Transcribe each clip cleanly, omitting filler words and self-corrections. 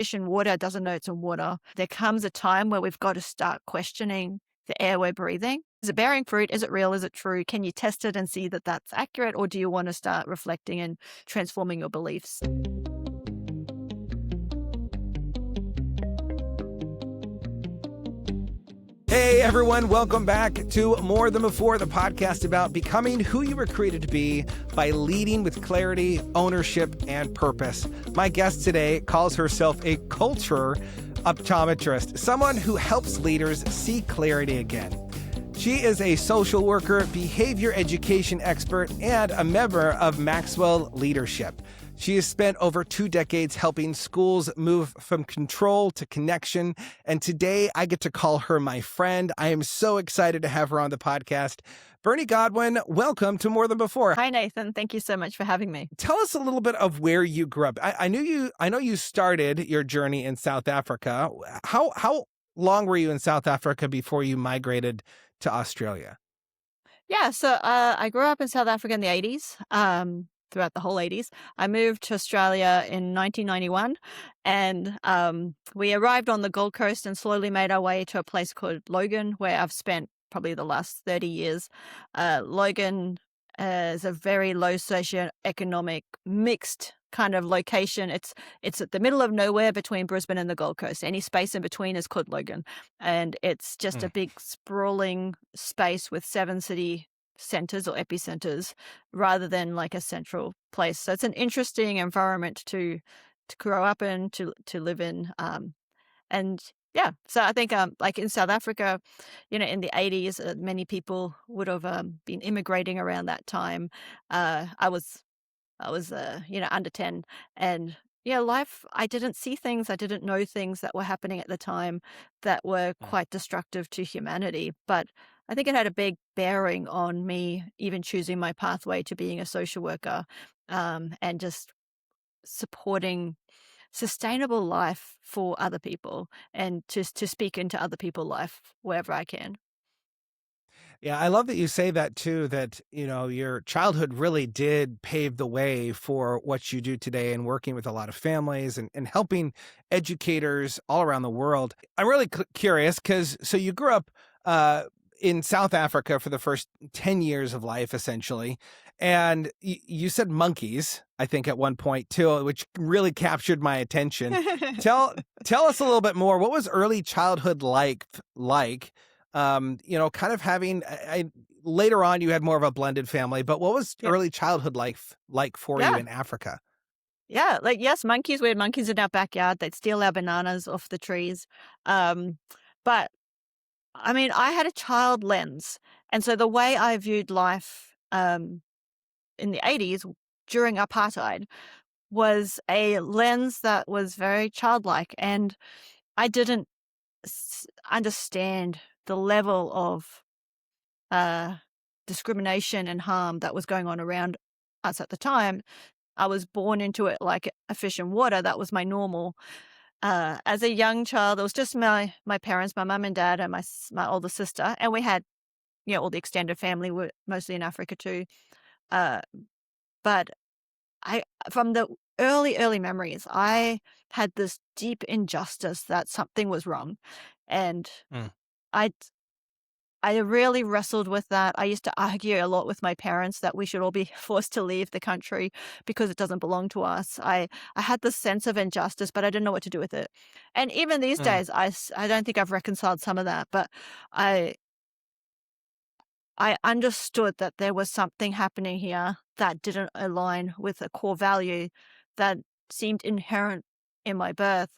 fish in water doesn't know it's in water. There comes a time where we've got to start questioning the air we're breathing. Is it bearing fruit? Is it real? Is it true? Can you test it and see that that's accurate? Or do you want to start reflecting and transforming your beliefs? Hey everyone, welcome back to More Than Before, the podcast about becoming who you were created to be by leading with clarity, ownership, and purpose. My guest today calls herself a culture optometrist, someone who helps leaders see clarity again. She is a social worker, behavior education expert, and a member of Maxwell Leadership. She has spent over 2 decades helping schools move from control to connection. And today I get to call her my friend. I am so excited to have her on the podcast. Bernii Godwin, welcome to More Than Before. Hi, Nathan. Thank you so much for having me. Tell us a little bit of where you grew up. I know you started your journey in South Africa. How long were you in South Africa before you migrated to Australia? Yeah, so I grew up in South Africa in the 80s. Throughout the whole 80s. I moved to Australia in 1991 and we arrived on the Gold Coast and slowly made our way to a place called Logan, where I've spent probably the last 30 years. Logan is a very low socioeconomic mixed kind of location. It's at the middle of nowhere between Brisbane and the Gold Coast. Any space in between is called Logan. And it's just a big sprawling space with 7 city centers or epicenters rather than like a central place. So it's an interesting environment to grow up in, to live in. And yeah, so I think like in South Africa, in the 80s, many people would have been immigrating around that time. I was under 10 and life, I didn't see things, I didn't know things that were happening at the time that were quite destructive to humanity. But I think it had a big bearing on me even choosing my pathway to being a social worker and just supporting sustainable life for other people and to speak into other people's life wherever I can. Yeah, I love that you say that too, that, your childhood really did pave the way for what you do today and working with a lot of families and helping educators all around the world. I'm really curious because so you grew up in South Africa for the first 10 years of life, essentially. And you said monkeys, I think at one point too, which really captured my attention. Tell us a little bit more. What was early childhood like? Kind of having, later on you had more of a blended family, but what was early childhood life like for you in Africa? Yeah, yes, monkeys, we had monkeys in our backyard. They'd steal our bananas off the trees. But I mean, I had a child lens. And so the way I viewed life in the 80s during apartheid was a lens that was very childlike. And I didn't understand the level of discrimination and harm that was going on around us at the time. I was born into it like a fish in water. That was my normal. As a young child, it was just my parents, my mum and dad, and my older sister, and we had, all the extended family were mostly in Africa too. But from the early memories, I had this deep injustice that something was wrong, and I really wrestled with that. I used to argue a lot with my parents that we should all be forced to leave the country because it doesn't belong to us. I had this sense of injustice, but I didn't know what to do with it. And even these days, I don't think I've reconciled some of that, but I understood that there was something happening here that didn't align with a core value that seemed inherent in my birth,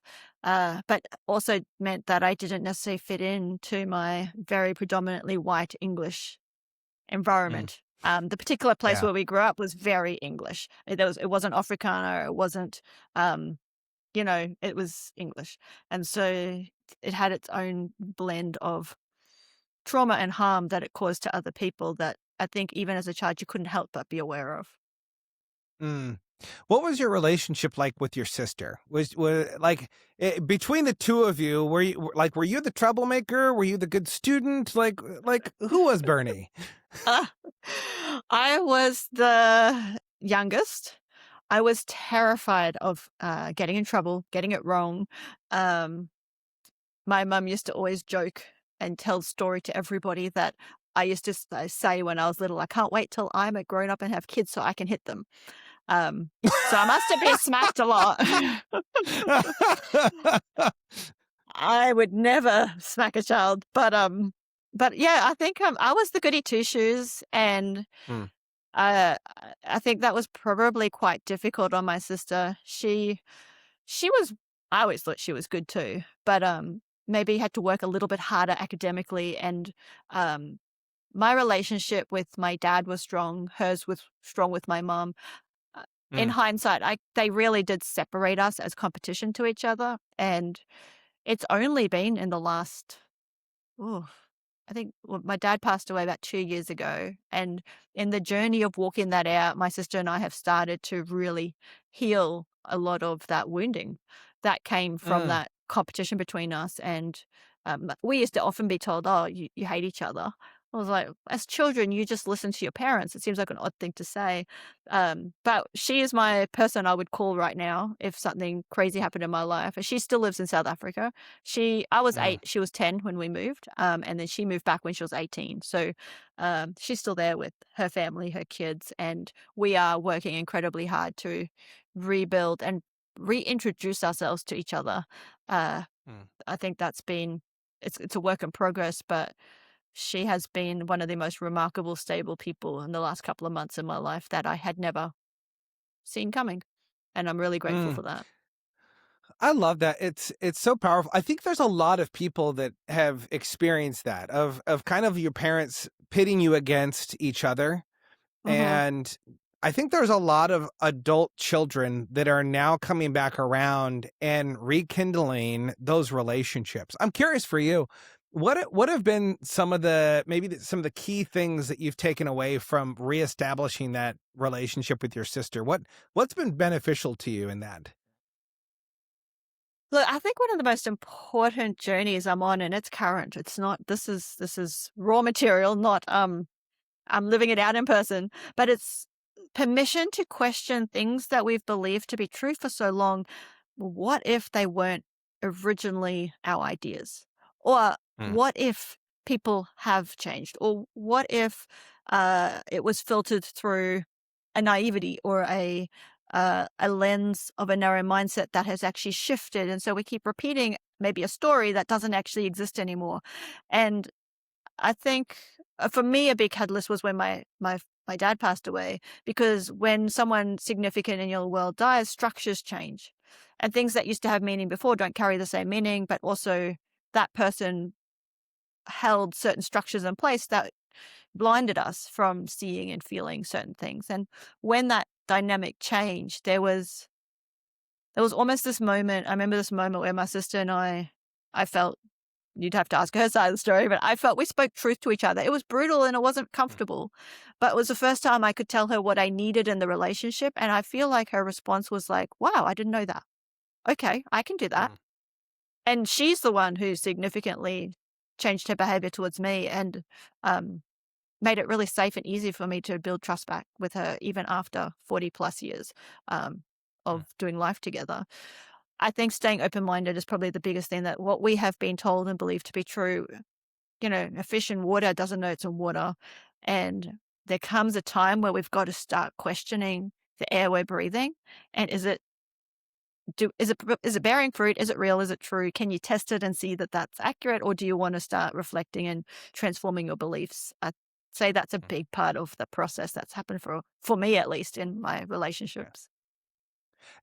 but also meant that I didn't necessarily fit into my very predominantly white English environment. The particular place where we grew up was very English. It wasn't Afrikaner. It wasn't, it was English. And so it had its own blend of trauma and harm that it caused to other people that I think even as a child you couldn't help but be aware of. What was your relationship like with your sister? Was like between the two of you, were you the troublemaker? Were you the good student? Like who was Bernii? I was the youngest. I was terrified of, getting in trouble, getting it wrong. Um, my mum used to always joke and tell the story to everybody that I used to say when I was little, "I can't wait till I'm a grown up and have kids so I can hit them." Um, so I must have been smacked a lot. I would never smack a child, but yeah, I think, I was the goody two-shoes, and, Mm, I think that was probably quite difficult on my sister. She was I always thought she was good too, but, maybe had to work a little bit harder academically, and, um, my relationship with my dad was strong, hers was strong with my mom. In mm, hindsight, I they really did separate us as competition to each other, and it's only been in the last, ooh, I think, well, my dad passed away about 2 years ago, and in the journey of walking that out, my sister and I have started to really heal a lot of that wounding that came from mm. that competition between us, and, we used to often be told, "Oh, you hate each other." I was like, "As children, you just listen to your parents." It seems like an odd thing to say, but she is my person I would call right now if something crazy happened in my life. She still lives in South Africa. I was Mm, 8, she was 10 when we moved, and then she moved back when she was 18. So, she's still there with her family, her kids, and we are working incredibly hard to rebuild and reintroduce ourselves to each other. Uh, mm. I think it's a work in progress, but she has been one of the most remarkable, stable people in the last couple of months in my life that I had never seen coming, and I'm really grateful Mm. for that. I love that. It's so powerful. I think there's a lot of people that have experienced that of kind of your parents pitting you against each other. Mhm. And I think there's a lot of adult children that are now coming back around and rekindling those relationships. I'm curious for you, what have been some of the some of the key things that you've taken away from reestablishing that relationship with your sister? What's been beneficial to you in that? Look, I think one of the most important journeys I'm on, and it's current, it's not this is raw material, not, I'm living it out in person, but it's permission to question things that we've believed to be true for so long. What if they weren't originally our ideas? Or Mm, what if people have changed? Or what if it was filtered through a naivety or a lens of a narrow mindset that has actually shifted? And so we keep repeating maybe a story that doesn't actually exist anymore. And I think, for me, a big catalyst was when my dad passed away, because when someone significant in your world dies, structures change, and things that used to have meaning before don't carry the same meaning. But also, that person held certain structures in place that blinded us from seeing and feeling certain things. And when that dynamic changed, there was almost this moment. I remember this moment where my sister and I felt, you'd have to ask her side of the story, but I felt we spoke truth to each other. It was brutal and it wasn't mm, comfortable, but it was the first time I could tell her what I needed in the relationship. And I feel like her response was like, wow, I didn't know that. Okay, I can do that. mm, And she's the one who significantly changed her behavior towards me, and um, made it really safe and easy for me to build trust back with her, even after 40 plus years um, mm, of doing life together. I think staying open minded is probably the biggest thing, that what we have been told and believed to be true, a fish in water doesn't know it's in water. And there comes a time where we've got to start questioning the air we're breathing. And is it bearing fruit? Is it real? Is it true? Can you test it and see that that's accurate? Or do you want to start reflecting and transforming your beliefs? I'd say that's a mm. big part of the process that's happened for me, at least in my Yeah. relationships.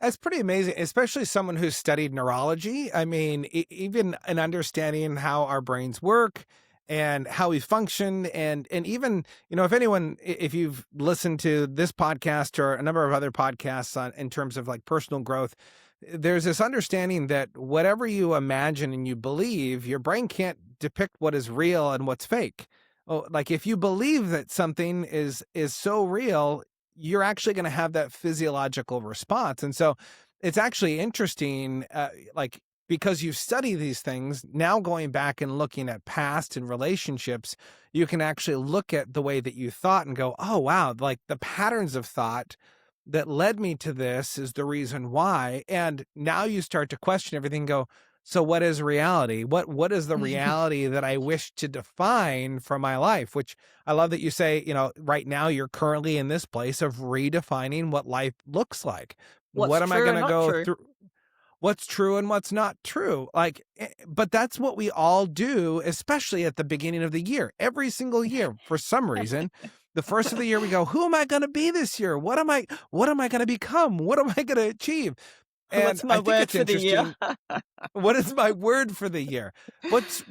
That's pretty amazing, especially someone who's studied neurology. I mean, even an understanding how our brains work and how we function, and even if anyone, if you've listened to this podcast or a number of other podcasts on in terms of like personal growth, there's this understanding that whatever you imagine and you believe, your brain can't depict what is real and what's fake. Oh, like if you believe that something is so real, you're actually going to have that physiological response. And so it's actually interesting, like because you study these things, now going back and looking at past and relationships, you can actually look at the way that you thought and go, oh, wow, like the patterns of thought that led me to this is the reason why. And now you start to question everything, go, so what is reality? What is the reality that I wish to define from my life? Which I love that you say, right now you're currently in this place of redefining what life looks like. What's What am I true going and to not go true. through? What's true and what's not true. Like, but that's what we all do, especially at the beginning of the year. Every single year, for some reason, the first of the year we go, who am I going to be this year? What am I going to become? What am I going to achieve? And What's my I think word it's for the year? interesting. What is my word for the year? What's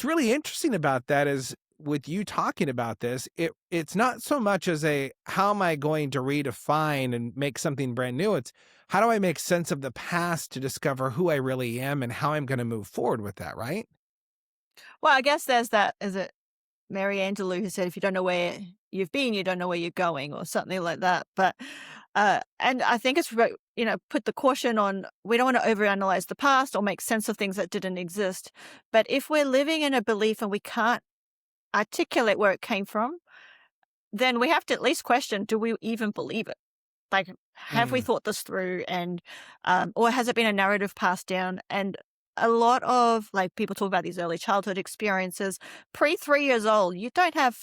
really interesting about that is with you talking about this, it's not so much as a how am I going to redefine and make something brand new? It's how do I make sense of the past to discover who I really am and how I'm going to move forward with that, right? Well, I guess there's that, is it Mary Angelou who said, "If you don't know where you've been, you don't know where you're going," or something like that. But, and I think it's put the caution on, we don't want to overanalyze the past or make sense of things that didn't exist. But if we're living in a belief and we can't articulate where it came from, then we have to at least question, do we even believe it? Like, have we Mm, thought this through? And, or has it been a narrative passed down? And a lot of, like, people talk about these early childhood experiences. Pre 3 years old, you don't have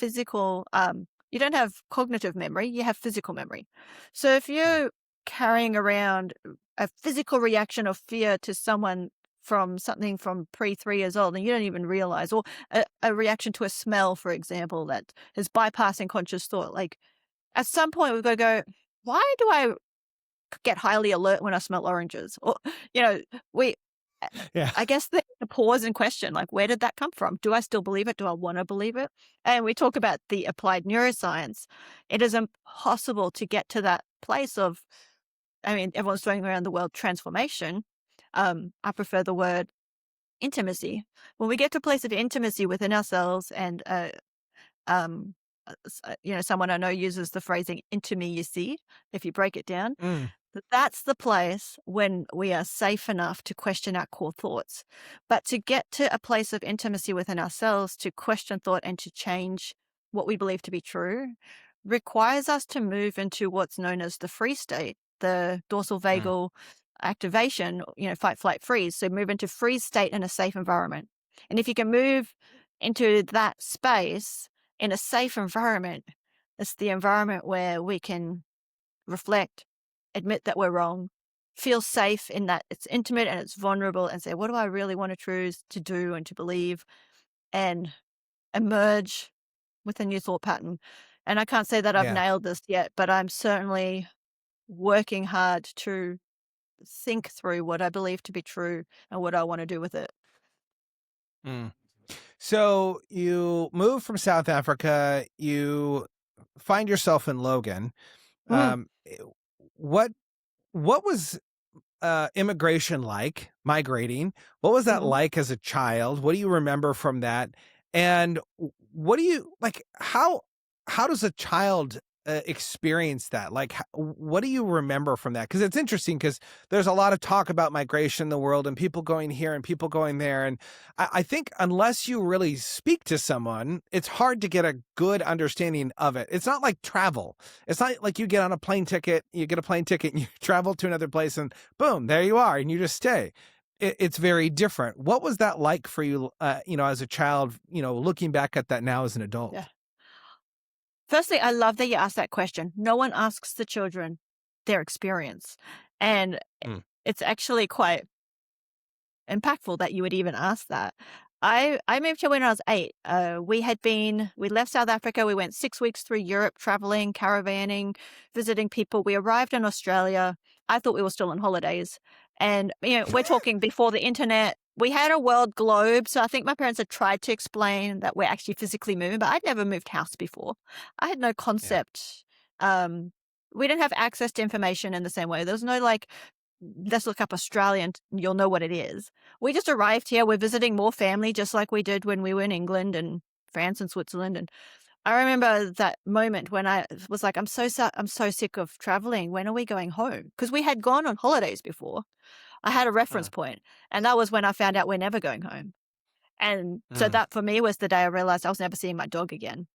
cognitive memory, you have physical memory. So if mm, you're carrying around a physical reaction of fear to someone from something from pre 3 years old, and you don't even realize, or a reaction to a smell, for example, that is bypassing conscious thought, like, at some point we've got to go, why do I get highly alert when I smell oranges? Or, you know, we, I yeah. I guess the pause and question, like, where did that come from? Do I still believe it? Do I want to believe it? And we talk about the applied neuroscience. It is impossible to get to that place of, I mean, everyone's throwing around the word transformation. I prefer the word intimacy. When we get to a place of intimacy within ourselves and um, someone I know uses the phrasing "into me, you see," if you break it down. Mm, That's the place when we are safe enough to question our core thoughts. But to get to a place of intimacy within ourselves, to question thought and to change what we believe to be true, requires us to move into what's known as the free state, the dorsal mm, vagal activation, fight, flight, freeze. So move into freeze state in a safe environment. And if you can move into that space in a safe environment, it's the environment where we can reflect, admit that we're wrong, feel safe in that it's intimate and it's vulnerable, and say, what do I really want to choose to do and to believe, and emerge with a new thought pattern. And I can't say that I've yeah. nailed this yet, but I'm certainly working hard to think through what I believe to be true and what I want to do with it. Mm. So you move from South Africa, you find yourself in Logan. Mm, Um, eh, what what was immigration like, migrating? What was that mhm. like as a child? What do you remember from that? And what do you like? How does a child experience that? Like, what do you remember from that? Because it's interesting because there's a lot of talk about migration in the world and people going here and people going there. And I think unless you really speak to someone, it's hard to get a good understanding of it. It's not like travel. It's not like you get on a plane ticket, you get a plane ticket and you travel to another place and boom, there you are, and you just stay. It's very different. What was that like for you, as a child, looking back at that now as an Yeah. adult? Firstly, I love that you asked that question. No one asks the children their experience. And Mm, it's actually quite impactful that you would even ask that. I moved here when I was 8. We left South Africa. We went 6 weeks through Europe, traveling, caravanning, visiting people. We arrived in Australia. I thought we were still on holidays, and we're talking before the internet. We had a world globe, so I think my parents had tried to explain that we're actually physically moving, but I'd never moved house before. I had no yeah. concept. Um, we didn't have access to information in the same way. There was no like, let's look up Australian, you'll know what it is. We just arrived here. We're visiting more family, just like we did when we were in England and France and Switzerland. And I remember that moment when I was like, I'm so sick of traveling. When are we going home? Because we had gone on holidays before. I had a reference Uh, point, and that was when I found out we're never going home. And so mm, that for me was the day I realized I was never seeing my dog again.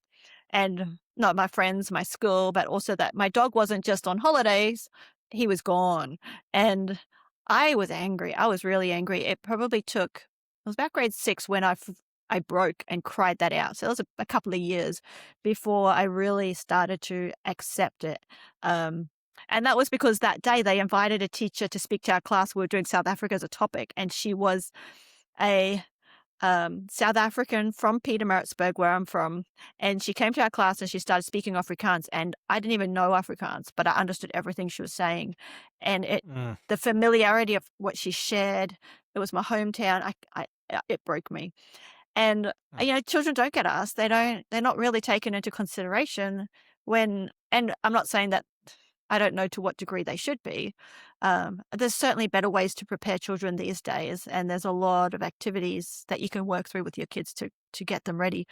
and not my friends, my school, but also that my dog wasn't just on holidays, he was gone. And I was angry. I was really angry. It probably took, it was about grade 6 when I broke and cried that out. So it was a couple of years before I really started to accept it. Um, and that was because that day they invited a teacher to speak to our class. We were doing South Africa as a topic, and she was a South African from Pietermaritzburg, where I'm from, and she came to our class and she started speaking Afrikaans, and I didn't even know Afrikaans, but I understood everything she was saying, and Mm, the familiarity of what she shared, it was my hometown. It broke me, and mm, children don't get asked. They're not really taken into consideration when, and I'm not saying that I don't know to what degree they should be. There's certainly better ways to prepare children these days, and there's a lot of activities that you can work through with your kids to get them ready.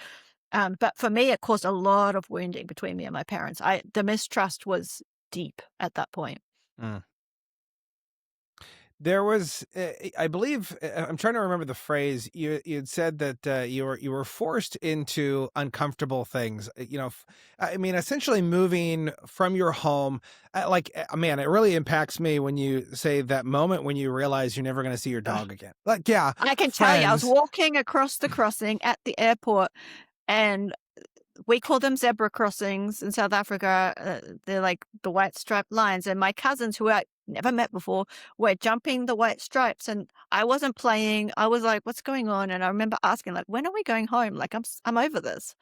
But for me, it caused a lot of wounding between me and my parents. The mistrust was deep at that point. mm. There was, I believe, I'm trying to remember the phrase. You'd said that you were forced into uncomfortable things. I mean, essentially moving from your home. Man, it really impacts me when you say that moment when you realize you're never going to see your Ugh. dog again. Like, yeah, I can tell you, I was friends. walking across the crossing at the airport, and we call them zebra crossings in South Africa. They're like the white striped lines. And my cousins, who I never met before, were jumping the white stripes. And I wasn't playing. I was like, "What's going on?" And I remember asking, like, "When are we going home? Like, I'm over this."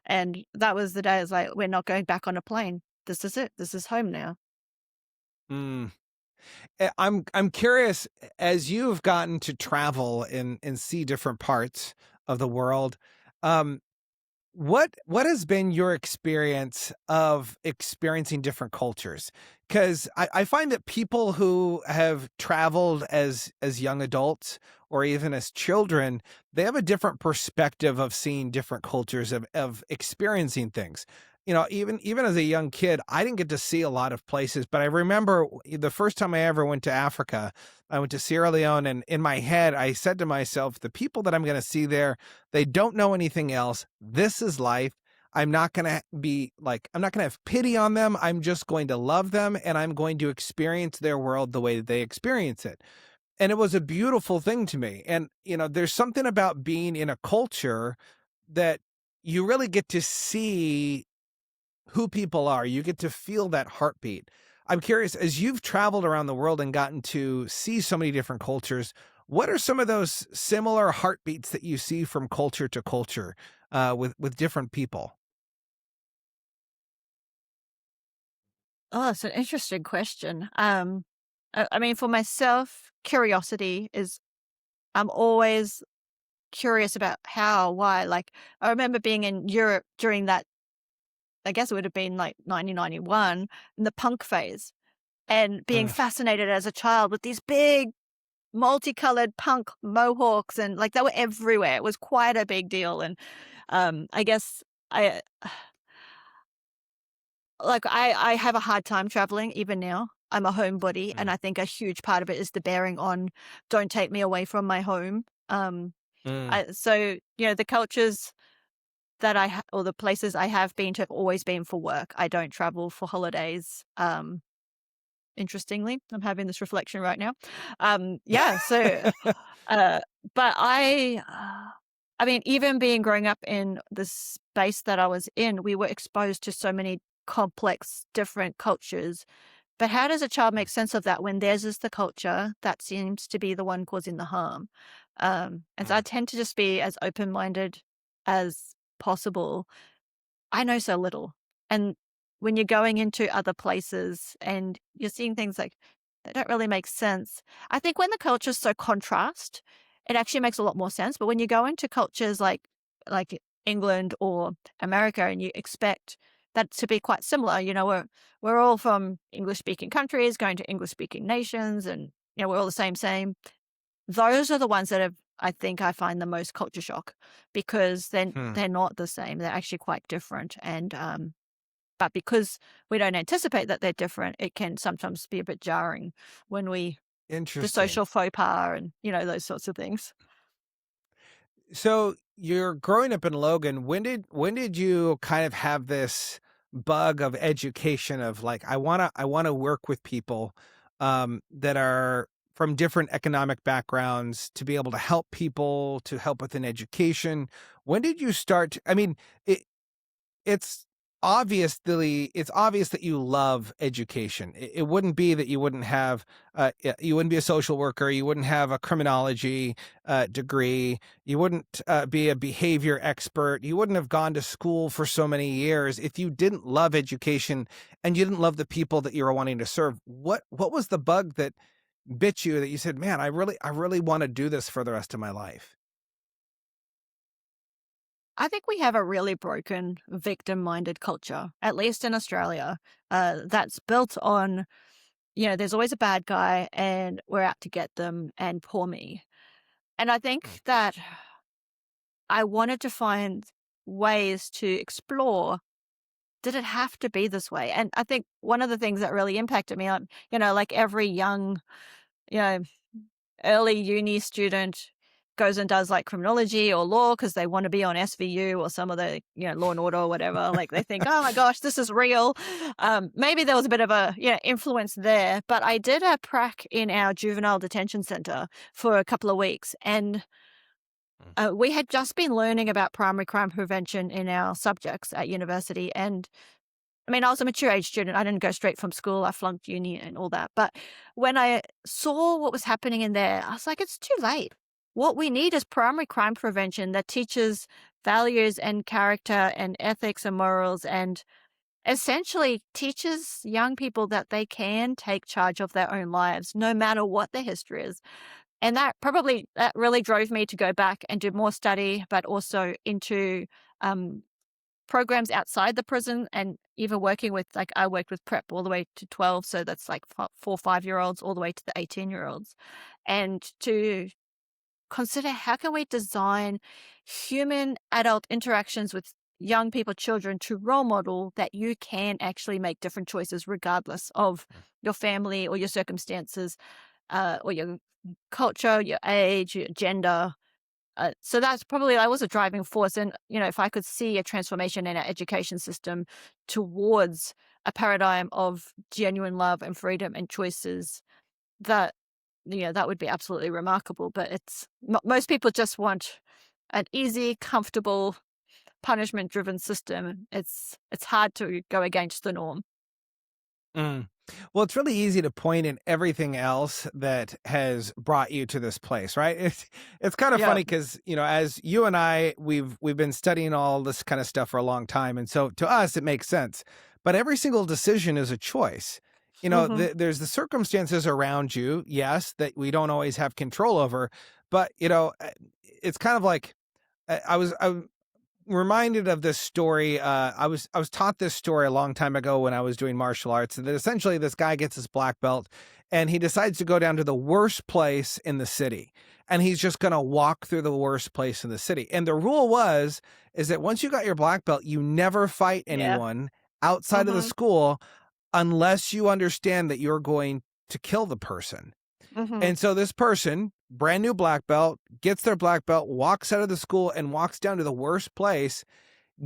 And that was the day. I was like, "We're not going back on a plane. This is it. This is home now." Mm. I'm curious, as you've gotten to travel and see different parts of the world. Um, what has been your experience of experiencing different cultures? Because I find that people who have traveled as young adults or even as children, they have a different perspective of seeing different cultures, of experiencing things. Even as a young kid, I didn't get to see a lot of places, but I remember the first time I ever went to Africa, I went to Sierra Leone, and in my head, I said to myself, the people that I'm going to see there, they don't know anything else. This is life. I'm not going to have pity on them. I'm just going to love them, and I'm going to experience their world the way that they experience it. And it was a beautiful thing to me. And, there's something about being in a culture that you really get to see who people are. You get to feel that heartbeat. I'm curious, as you've traveled around the world and gotten to see so many different cultures, what are some of those similar heartbeats that you see from culture to culture with different people? Oh, it's an interesting question. I mean, for myself, curiosity is, I'm always curious about how, why. Like, I remember being in Europe during that, I guess it would have been like 1991, in the punk phase, and being Mm, fascinated as a child with these big multicolored punk mohawks, and like they were everywhere. It was quite a big deal. And I guess I I have a hard time traveling even now. I'm a homebody, and mm, I think a huge part of it is the bearing on "Don't take me away from my home." mm, The cultures that or the places I have been to have always been for work. I don't travel for holidays. Interestingly, I'm having this reflection right now. Yeah, so, uh, but I mean, even being growing up in the space that I was in, we were exposed to so many complex, different cultures. But how does a child make sense of that when theirs is the culture that seems to be the one causing the harm? And so I mm, tend to just be as open-minded as possible. I know so little. And when you're going into other places and you're seeing things like that don't really make sense. I think when the culture's so contrast, it actually makes a lot more sense. But when you go into cultures like England or America and you expect that to be quite similar, we're all from English speaking countries, going to English speaking nations, and we're all the same. Those are the ones that have, I think I find the most culture shock, because then hmm. they're not the same. They're actually quite different. And but because we don't anticipate that they're different, it can sometimes be a bit jarring when the Interesting. social faux pas and those sorts of things. So you're growing up in Logan. When did you kind of have this bug of education of like, I wanna work with people that are from different economic backgrounds to be able to help people, to help with an education? When did you start I mean, it it's it's obvious that you love education. It wouldn't be that you wouldn't have, you wouldn't be a social worker, you wouldn't have a criminology degree, you wouldn't be a behavior expert, you wouldn't have gone to school for so many years if you didn't love education and you didn't love the people that you were wanting to serve. What was the bug that bit you that you said, "Man, I really want to do this for the rest of my life"? I think we have a really broken victim-minded culture, at least in Australia, that's built on, there's always a bad guy and we're out to get them and poor me. And I Mm, think that I wanted to find ways to explore, did it have to be this way? And I think one of the things that really impacted me, like every young, you know, early uni student goes and does like criminology or law because they want to be on SVU or some of the, Law and Order or whatever. Like they think, oh my gosh, this is real. Maybe there was a bit of a, influence there. But I did a prac in our juvenile detention center for a couple of weeks, and mm, we had just been learning about primary crime prevention in our subjects at university. And I mean, I was a mature age student. I didn't go straight from school. I flunked uni and all that. But when I saw what was happening in there, I was like, it's too late. What we need is primary crime prevention that teaches values and character and ethics and morals, and essentially teaches young people that they can take charge of their own lives, no matter what their history is. And that really drove me to go back and do more study, but also into um, programs outside the prison, and even working with, like, I worked with prep all the way to 12, so that's like 4 5-year-olds all the way to the 18-year-olds, and to consider how can we design human adult interactions with young people, children, to role model that you can actually make different choices regardless of mm. your family or your circumstances, or your culture, your age, your gender. So that's probably that was a driving force. And, if I could see a transformation in our education system towards a paradigm of genuine love and freedom and choices, that, that would be absolutely remarkable. But most people just want an easy, comfortable, punishment driven system. It's hard to go against the norm. Mm. Well, it's really easy to point in everything else that has brought you to this place, right? It's kind of Yeah. funny because as you and I, we've been studying all this kind of stuff for a long time, and so to us, it makes sense. But every single decision is a choice. Hmm. There's the circumstances around you, yes, that we don't always have control over, but it's kind of like I was reminded of this story. I was taught this story a long time ago when I was doing martial arts, and that essentially this guy gets his black belt, and he decides to go down to the worst place in the city, and he's just going to walk through the worst place in the city. And the rule is that once you got your black belt, you never fight Yeah. anyone outside of the Hmm. school unless you understand that you're going to kill the person. Hmm. And so this person, brand new black belt, gets their black belt, walks out of the school and walks down to the worst place,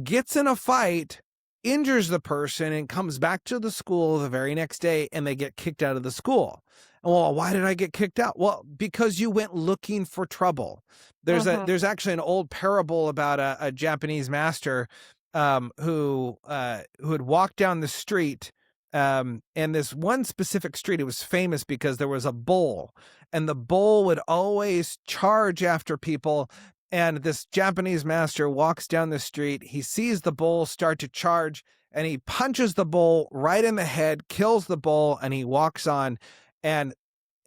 gets in a fight, injures the person, and comes back to the school the very next day, and they get kicked out of the school. Well, why did I get kicked out? Well, because you went looking for trouble. Hmm. There's actually an old parable about a Japanese master who had walked down the street. And this one specific street, it was famous because there was a bull, and the bull would always charge after people. And this Japanese master walks down the street. He sees the bull start to charge, and he punches the bull right in the head, kills the bull, and he walks on. And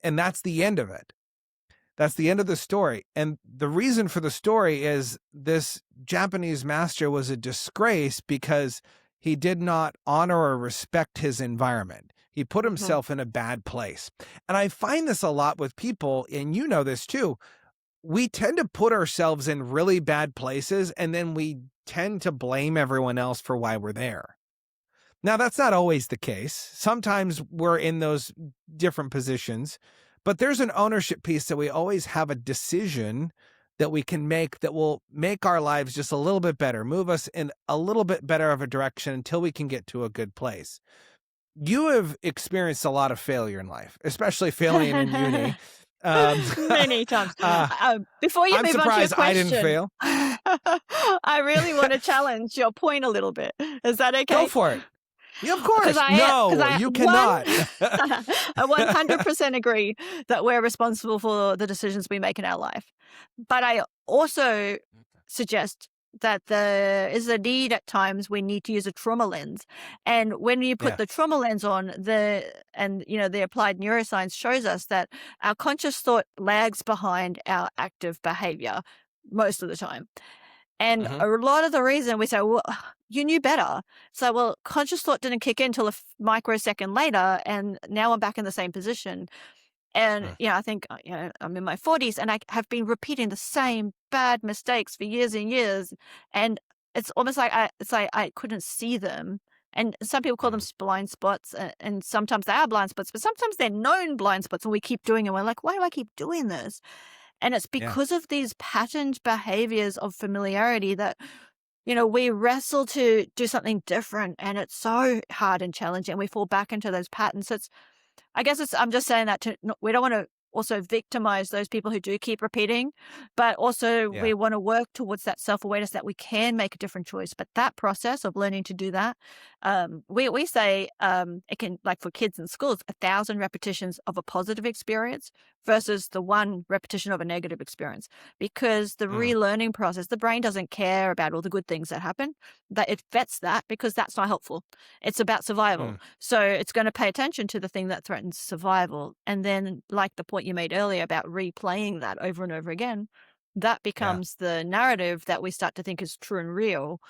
that's the end of it. That's the end of the story. And the reason for the story is this Japanese master was a disgrace because he did not honor or respect his environment. He put Hmm. himself in a bad place. And I find this a lot with people, and you know this too. We tend to put ourselves in really bad places, and then we tend to blame everyone else for why we're there. Now, that's not always the case. Sometimes we're in those different positions, but there's an ownership piece that we always have a decision that we can make that will make our lives just a little bit better, move us in a little bit better of a direction until we can get to a good place. You have experienced a lot of failure in life, especially failing in uni. Um, Many times. uh, Before you I'm move on to your surprised I didn't question, fail. I really want to challenge your point a little bit. Is that Go okay? for it. Yeah, of Because course. because No, I you one cannot. I 100% agree that we're responsible for the decisions we make in our life. But I also suggest that there is a need at times we need to use a trauma lens. And when you put Yeah. the trauma lens on, the applied neuroscience shows us that our conscious thought lags behind our active behavior most of the time. And Mhm. a lot of the reason we say, well, you knew better. So, well, conscious thought didn't kick in until a microsecond later, and now I'm back in the same position. And, Mm. I think, I'm in my 40s and I have been repeating the same bad mistakes for years and years. And it's almost like I couldn't see them. And some people call them Mm. blind spots, and sometimes they are blind spots, but sometimes they're known blind spots, and we keep doing it. We're like, why do I keep doing this? And it's Yeah. because of these patterned behaviors of familiarity that, we wrestle to do something different, and it's so hard and challenging. We fall back into those patterns. So I'm just saying that we don't want to also victimize those people who do keep repeating, but also Yeah. we want to work towards that self-awareness that we can make a different choice. But that process of learning to do that, we say it can, like for kids in schools, 1,000 repetitions of a positive experience versus the one repetition of a negative experience. Because the Mm. relearning process, the brain doesn't care about all the good things that happen, that it vets that because that's not helpful. It's about survival. Mm. So it's going to pay attention to the thing that threatens survival. And then, like the point you made earlier about replaying that over and over again, that Yeah. becomes the narrative that we start to think is true and real.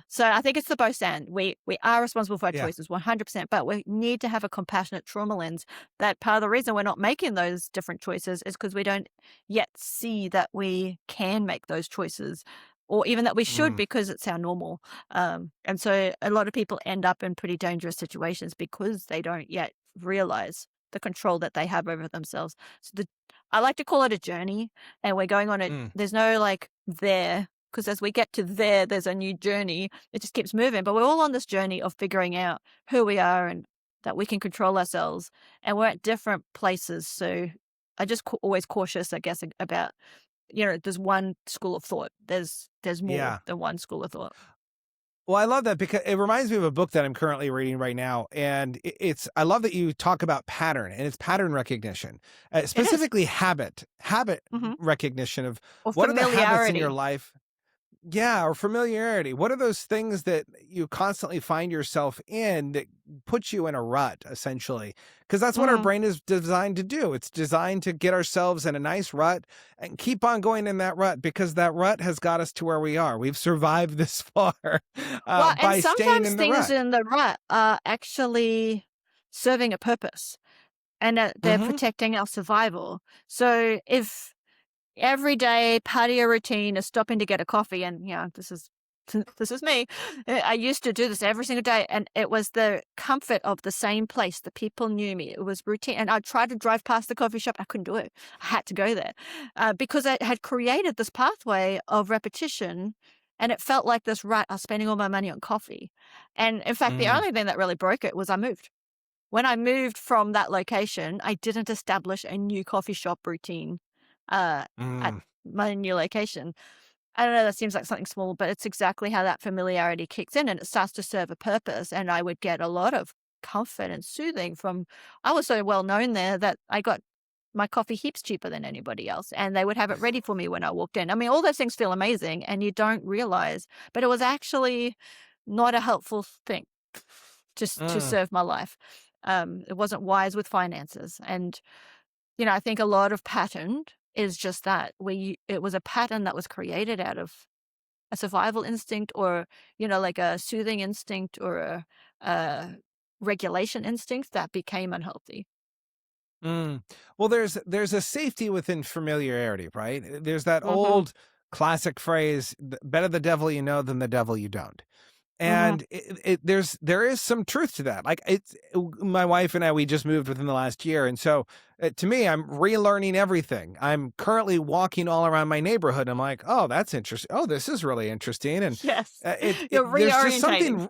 So I think it's the both end. We are responsible for our Yeah. choices 100%, but we need to have a compassionate trauma lens. That part of the reason we're not making those different choices is because we don't yet see that we can make those choices, or even that we should Mm. because it's our normal. And so a lot of people end up in pretty dangerous situations because they don't yet realize the control that they have over themselves. I like to call it a journey, and we're going on it. Mm. There's no like there, because as we get to there, there's a new journey. It just keeps moving. But we're all on this journey of figuring out who we are and that we can control ourselves. And we're at different places. So I just always cautious, I guess, about, there's one school of thought. There's more Yeah. than one school of thought. Well, I love that because it reminds me of a book that I'm currently reading right now, and I love that you talk about pattern, and it's pattern recognition, It is. specifically habit Hmm. recognition of Or what are the habits in your familiarity. life. Yeah, or familiarity. What are those things that you constantly find yourself in that puts you in a rut, essentially? Because that's what our Mm. brain is designed to do. It's designed to get ourselves in a nice rut and keep on going in that rut because that rut has got us to where we are. We've survived this far Well, and by staying sometimes in the things rut. in the rut are actually serving a purpose, and that they're Hmm. protecting our survival. So if every day part of your routine is stopping to get a coffee, and this is me. I used to do this every single day, and it was the comfort of the same place. The people knew me. It was routine, and I tried to drive past the coffee shop. I couldn't do it. I had to go there because I had created this pathway of repetition. And it felt like this rut. I was spending all my money on coffee. And in fact, the Mm, only thing that really broke it was I moved. When I moved from that location, I didn't establish a new coffee shop routine uh, at mm, my new location. I don't know, that seems like something small, but it's exactly how that familiarity kicks in and it starts to serve a purpose. And I would get a lot of comfort and soothing from, I was so well known there that I got my coffee heaps cheaper than anybody else. And they would have it ready for me when I walked in. I mean, all those things feel amazing and you don't realize, but it was actually not a helpful thing just to mm. serve my life. It wasn't wise with finances. And, I think a lot of pattern is just that. It was a pattern that was created out of a survival instinct or, like a soothing instinct or a regulation instinct that became unhealthy. Mm. Well, there's a safety within familiarity, right? There's that Mhm. old classic phrase, better the devil you know than the devil you don't." Mhm. And there is some truth to that. Like it's my wife and I, we just moved within the last year. And so to me, I'm relearning everything. I'm currently walking all around my neighborhood. I'm like, oh, that's interesting. Oh, this is really interesting. And Yes. it You're there's just reorientating. something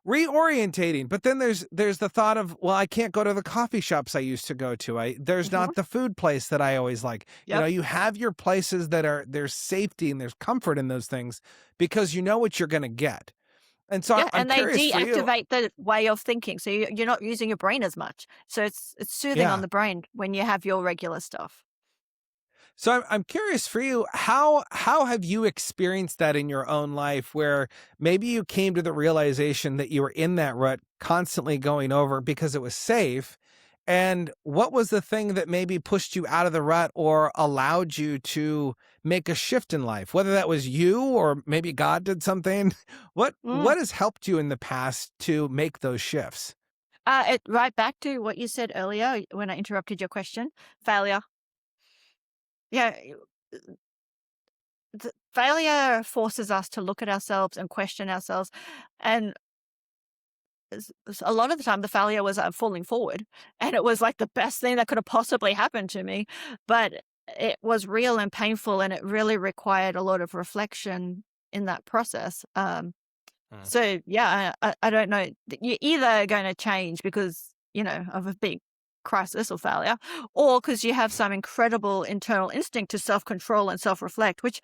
reorientating. But then there's the thought of, well, I can't go to the coffee shops I used to go to. There's Mhm. not the food place that I always like. You know, Yep. you have your places that there's safety and there's comfort in those things because you know what you're going to get. And so Yeah, I'm and they curious for you. deactivate the way of thinking, so you're not using your brain as much. So it's soothing on Yeah. the brain when you have your regular stuff. So I'm curious for you, how have you experienced that in your own life where maybe you came to the realization that you were in that rut constantly going over because it was safe? And what was the thing that maybe pushed you out of the rut or allowed you to make a shift in life? Whether that was you or maybe God did something. Mm. What has helped you in the past to make those shifts? It right back to what you said earlier when I interrupted your question, failure. Yeah, failure forces us to look at ourselves and question ourselves, and a lot of the time the failure was falling forward, and it was like the best thing that could have possibly happened to me, but it was real and painful, and it really required a lot of reflection in that process. Mm, So yeah, I don't know. You're either going to change because of a big crisis or failure, or because you have some incredible internal instinct to self control and self reflect, which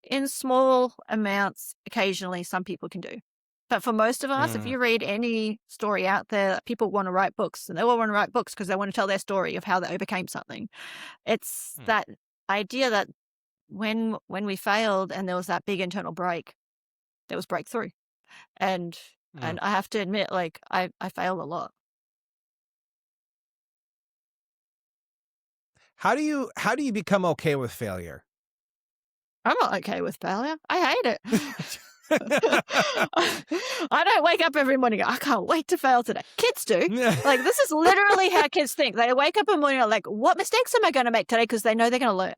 in small amounts, occasionally, some people can do. But for most of us, if mm, you read any story out there, people want to write books, and they all want to write books because they want to tell their story of how they overcame something. It's mm, that idea that when we failed and there was that big internal break, there was breakthrough. And mm. and I have to admit, like, I failed a lot. How do you become okay with failure? I'm not okay with failure. I hate it. I don't wake up every morning, and go, "I can't wait to fail today." Kids do. Like, this is literally how kids think. They wake up in the morning, and like, "What mistakes am I gonna make today?" Because they know they're gonna learn,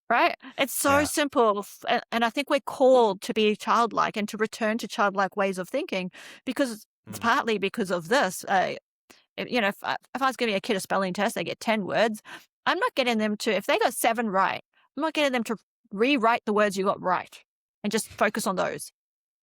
right? It's so Yeah. simple, and I think we're called to be childlike and to return to childlike ways of thinking because it's Mm, partly because of this. If I was giving a kid a spelling test, they get 10 words. I'm not getting them to, if they got 7 right, I'm not getting them to rewrite the words you got right and just focus on those.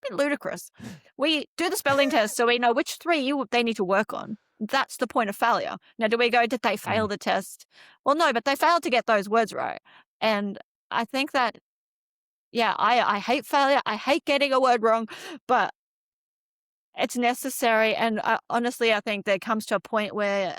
A bit ludicrous. We do the spelling test so we know which 3 they need to work on. That's the point of failure. Now, do we go, did they mm. fail the test? Well, no, but they failed to get those words right. And I think that, yeah, I hate failure. I hate getting a word wrong, but it's necessary. And honestly, I think there comes to a point where,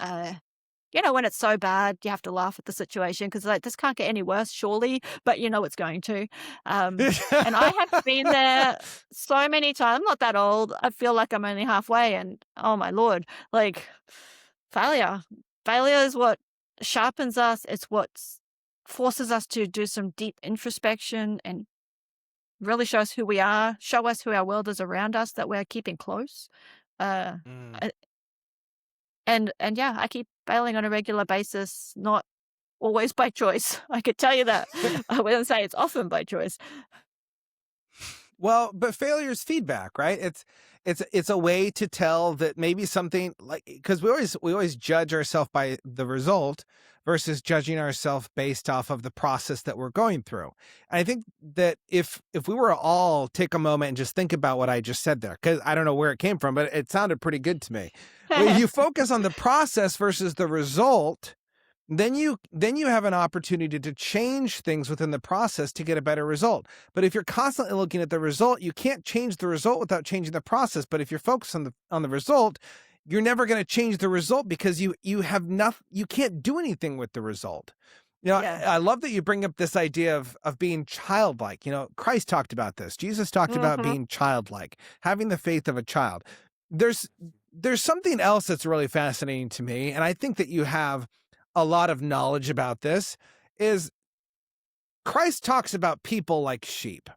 when it's so bad, you have to laugh at the situation because, like, this can't get any worse, surely, but you know it's going to. And I have been there so many times. I'm not that old. I feel like I'm only halfway, and oh my lord, like failure. Failure is what sharpens us. It's what forces us to do some deep introspection and really show us who we are, show us who our world is around us that we're keeping close. Uh, Mm. uh, and yeah, I keep failing on a regular basis, not always by choice. I could tell you that. I wouldn't say it's often by choice. Well, but failure is feedback, right? It's a way to tell that maybe something like because we always judge ourselves by the result versus judging ourselves based off of the process that we're going through. And I think that if we were to all take a moment and just think about what I just said there, because I don't know where it came from, but it sounded pretty good to me. When you focus on the process versus the result, then you have an opportunity to change things within the process to get a better result. But if you're constantly looking at the result, you can't change the result without changing the process. But if you're focused on the result, you're never going to change the result because you have nothing, you can't do anything with the result. Yeah. I love that you bring up this idea of being childlike. Christ talked about this. Jesus talked about Mhm. being childlike, having the faith of a child. There's there's something else that's really fascinating to me, and I think that you have a lot of knowledge about this, is Christ talks about people like sheep.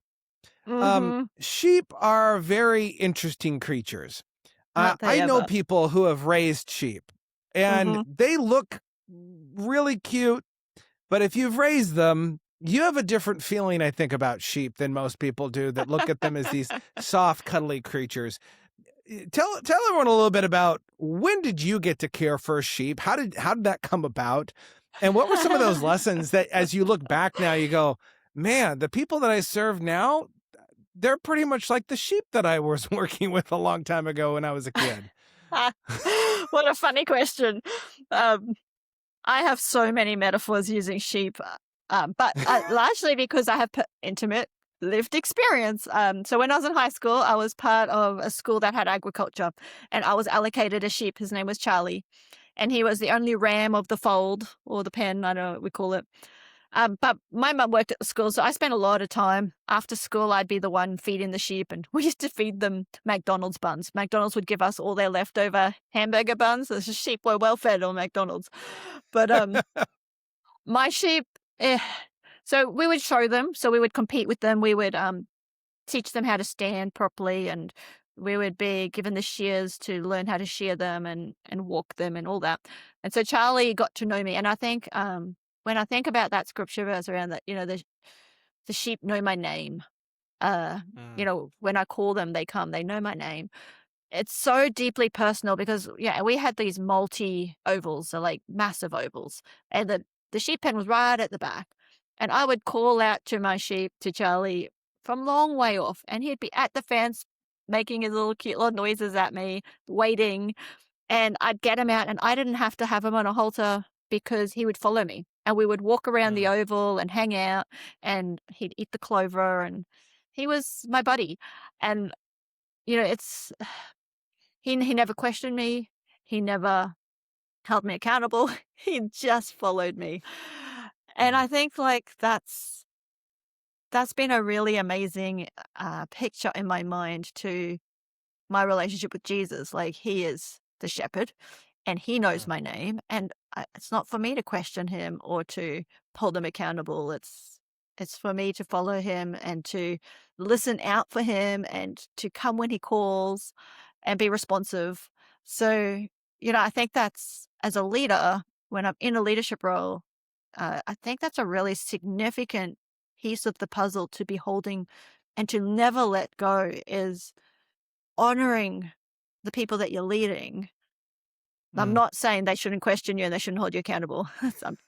Mhm. Sheep are very interesting creatures. Aren't they I know ever? people who have raised sheep, and Mhm. they look really cute, but if you've raised them, You have a different feeling, I think, about sheep than most people do that look at them as these soft, cuddly creatures. Tell everyone a little bit about when did you get to care for a sheep? How did that come about? And what were some of those lessons that as you look back now, you go, man, the people that I serve now, they're pretty much like the sheep that I was working with a long time ago when I was a kid. What a funny question. Um, I have so many metaphors using sheep, but largely because I have intimate lived experience. So when I was in high school, I was part of a school that had agriculture, and I was allocated a sheep. His name was Charlie, and he was the only ram of the fold or the pen. I don't know what we call it. But my mum worked at the school, so I spent a lot of time after school. I'd be the one feeding the sheep, and we used to feed them McDonald's buns. McDonald's would give us all their leftover hamburger buns. The sheep were well fed on McDonald's. But my sheep, eh, so we would show them. So we would compete with them. We would teach them how to stand properly, and we would be given the shears to learn how to shear them and walk them and all that. And so Charlie got to know me, and I think when I think about that scripture verse around that, the sheep know my name. Mm, When I call them, they come. They know my name. It's so deeply personal because yeah, we had these multi ovals, so like massive ovals, and the sheep pen was right at the back, and I would call out to my sheep to Charlie from long way off, and he'd be at the fence making his little cute little noises at me, waiting, and I'd get him out, and I didn't have to have him on a halter because he would follow me, and we would walk around the mm, oval and hang out, and he'd eat the clover, and he was my buddy, and it's he never questioned me. He never held me accountable. He just followed me. And mm, I think like that's been a really amazing picture in my mind to my relationship with Jesus. Like he is the shepherd and he knows mm, my name, and it's not for me to question him or to hold him accountable. It's for me to follow him and to listen out for him and to come when he calls and be responsive. So, I think that's as a leader, when I'm in a leadership role, I think that's a really significant piece of the puzzle to be holding and to never let go is honoring the people that you're leading. I'm mm. not saying they shouldn't question you and they shouldn't hold you accountable.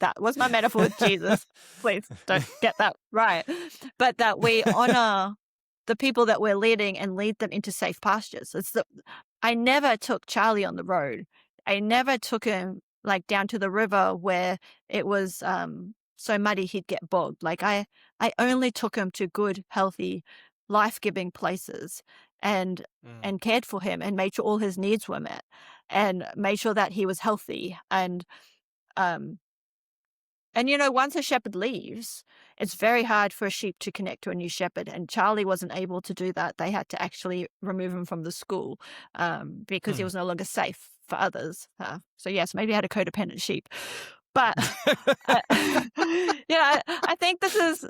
That was my metaphor with Jesus. Please don't get that right. But that we honor the people that we're leading and lead them into safe pastures. I never took Charlie on the road. I never took him like down to the river where it was so muddy he'd get bogged. Like I only took him to good, healthy, life-giving places and Mm, and cared for him and made sure all his needs were met and made sure that he was healthy. Um once a shepherd leaves, it's very hard for a sheep to connect to a new shepherd. And Charlie wasn't able to do that. They had to actually remove him from the school because he hmm. was no longer safe for others. So yes, maybe I had a codependent sheep. But I think this is